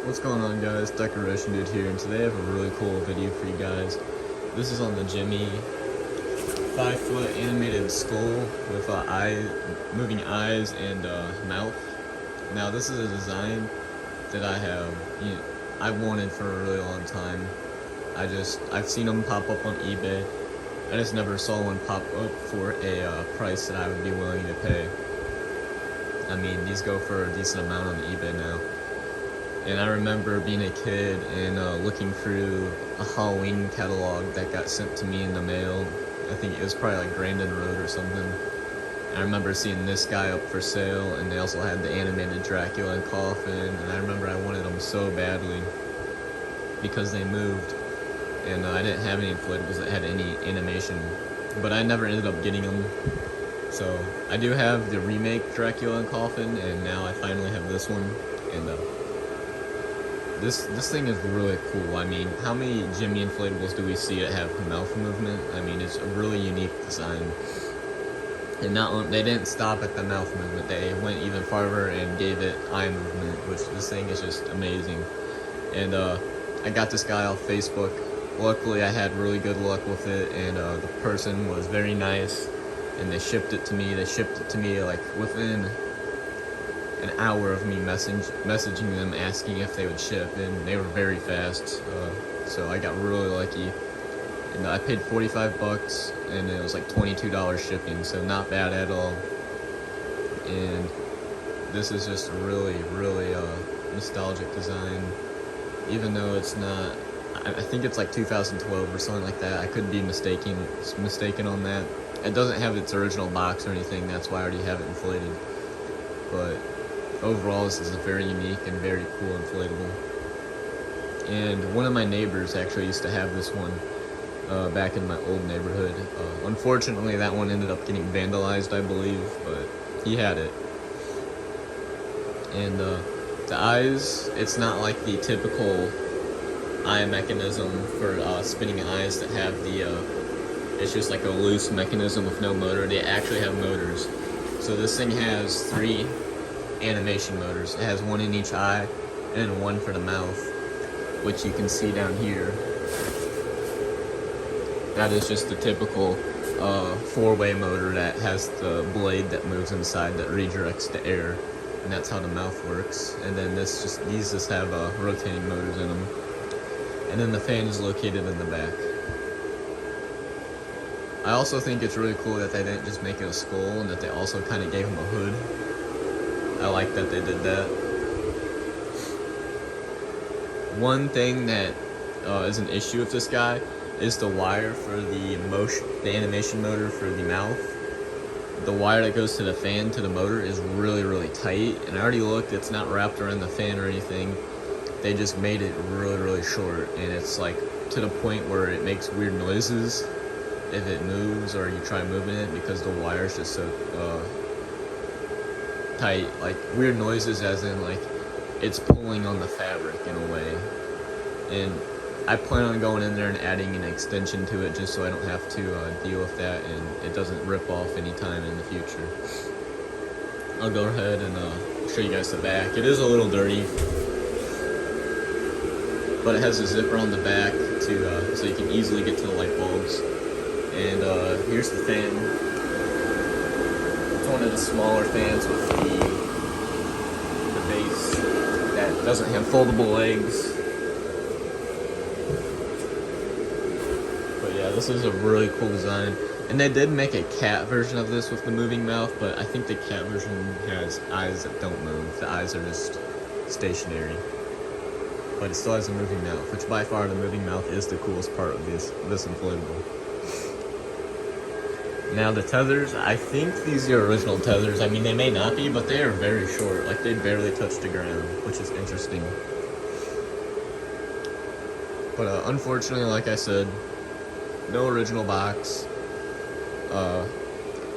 What's going on, guys? Decoration Dude here, and today I have a really cool video for you guys. This is on the Gemmy 5-foot animated skull with moving eyes and mouth. Now this is a design that I've wanted for a really long time. I've seen them pop up on eBay. I just never saw one pop up for a price that I would be willing to pay. I mean, these go for a decent amount on eBay now. And I remember being a kid and looking through a Halloween catalog that got sent to me in the mail. I think it was probably like Grandin Road or something. And I remember seeing this guy up for sale, and they also had the animated Dracula and Coffin, and I remember I wanted them so badly because they moved. And I didn't have any inflatables that had any animation, but I never ended up getting them. So I do have the remake Dracula and Coffin, and now I finally have this one. And This thing is really cool. I mean, how many Gemmy inflatables do we see that have mouth movement? I mean, it's a really unique design. And they didn't stop at the mouth movement. They went even farther and gave it eye movement, which this thing is just amazing. And I got this guy off Facebook. Luckily, I had really good luck with it, and the person was very nice, and they shipped it to me. They shipped it to me like within an hour of me messaging them asking if they would ship, and they were very fast, so I got really lucky. And I paid 45 bucks, and it was like $22 shipping, so not bad at all. And this is just a really nostalgic design, even though it's not, I think it's like 2012 or something like that. I could be mistaken on that. It doesn't have its original box or anything, that's why I already have it inflated. But overall, this is a very unique and very cool inflatable. And one of my neighbors actually used to have this one back in my old neighborhood. Unfortunately, that one ended up getting vandalized, I believe, but he had it. And the eyes, it's not like the typical eye mechanism for spinning eyes that have it's just like a loose mechanism with no motor. They actually have motors. So this thing has 3 animation motors. It has one in each eye and then one for the mouth, which you can see down here. That is just the typical 4-way motor that has the blade that moves inside that redirects the air, and that's how the mouth works. And then these just have rotating motors in them, and then the fan is located in the back. I also think it's really cool that they didn't just make it a skull, and that they also kind of gave him a hood. I like that they did that. One thing that is an issue with this guy is the wire for the animation motor for the mouth. The wire that goes to the fan to the motor is really tight, and I already looked, it's not wrapped around the fan or anything. They just made it really short, and it's like to the point where it makes weird noises if it moves or you try moving it, because the wire is just so tight, like weird noises as in like it's pulling on the fabric in a way. And I plan on going in there and adding an extension to it just so I don't have to deal with that and it doesn't rip off anytime in the future. I'll go ahead and show you guys the back. It is a little dirty, but it has a zipper on the back to so you can easily get to the light bulbs. And here's the fan. It's one of the smaller fans with the base that doesn't have foldable legs. But yeah, this is a really cool design. And they did make a cat version of this with the moving mouth, but I think the cat version has eyes that don't move. The eyes are just stationary. But it still has a moving mouth, which by far the moving mouth is the coolest part of this inflatable. Now the tethers, I think these are original tethers. I mean, they may not be, but they are very short. Like, they barely touch the ground, which is interesting. But unfortunately, like I said, no original box.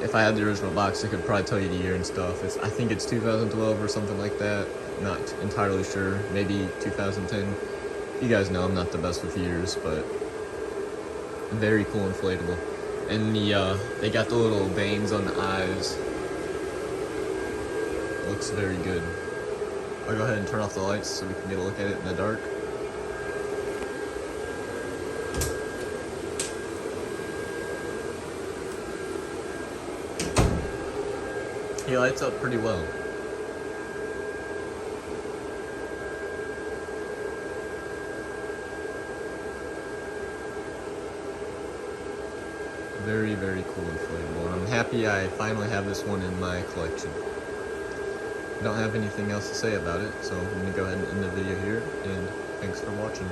If I had the original box, I could probably tell you the year and stuff. I think it's 2012 or something like that. Not entirely sure. Maybe 2010. You guys know I'm not the best with years, but very cool inflatable. And they got the little veins on the eyes. Looks very good. I'll go ahead and turn off the lights so we can get a look at it in the dark. He lights up pretty well. Very, very cool inflatable, and I'm happy I finally have this one in my collection. I don't have anything else to say about it, so I'm going to go ahead and end the video here, and thanks for watching.